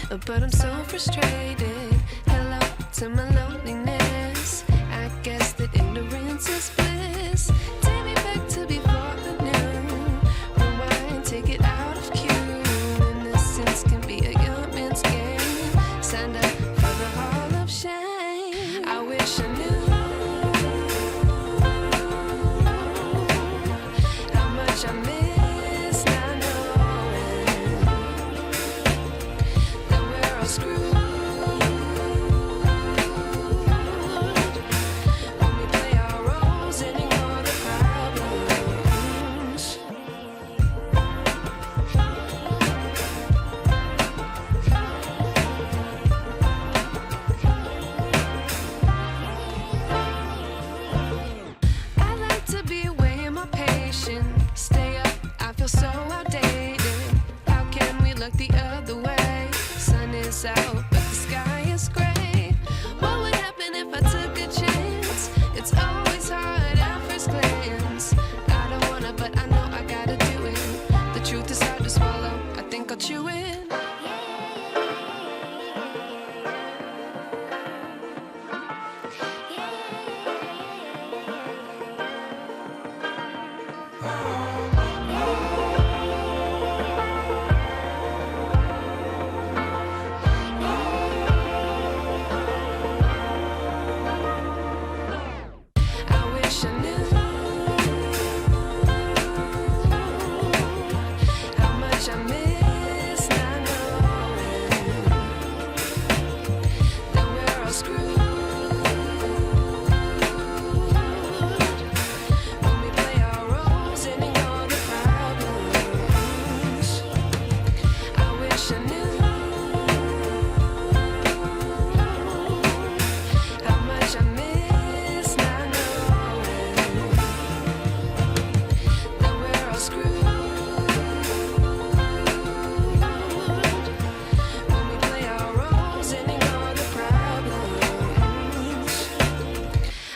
but I'm so frustrated. Hello to my loneliness. I guess that ignorance is bliss. Take me back to before the noon. Rewind, take it out of cue. Innocence can be a young man's game. Signed up for the hall of shame. I wish I knew how much I miss not knowing that we're all screwed when we play our roles and ignore the problems. I like to be away in my patience. Stay up, I feel so outdated. How can we look the other way? Sun is out, but the sky is gray. What would happen if I took a chance? It's always hard at first glance. I don't wanna, but I know I gotta do it. The truth is hard to swallow, I think I'll chew it. I wish I knew how much I miss not knowing that we're all screwed when we play our roles and ignore the problems. I wish I knew how much I miss not knowing that we're all screwed when we play our roles and ignore the problems.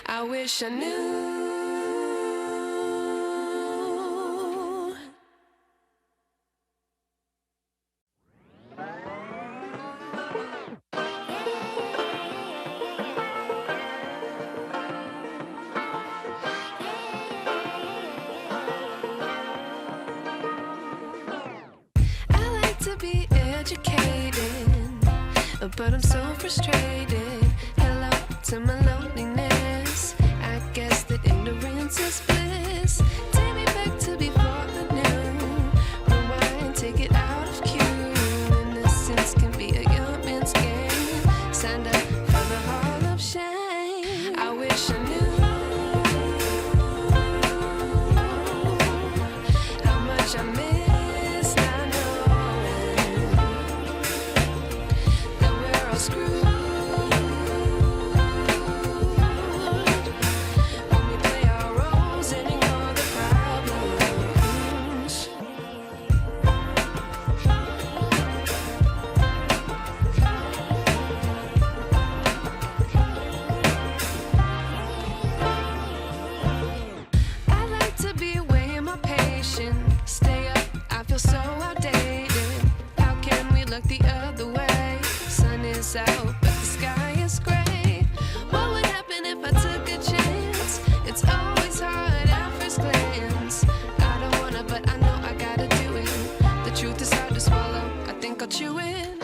I wish I knew. I like to be educated, but I'm so frustrated. Hello to my loneliness. I guess that ignorance is bliss. Take me back to before the noon. Rewind, take it out of cue. Innocence can be a young man's game. Signed up for the hall of shame. I wish I knew how much I miss not knowing that we're all screwed when we play our roles and ignore the problems. I like to be away in my patience. Stay up, I feel so outdated. How can we look the other way? Sun is out, but the sky is gray. What would happen if I took a chance? It's always hard at first glance. I don't wanna, but I know I gotta do it. The truth is hard to swallow, I think I'll chew it.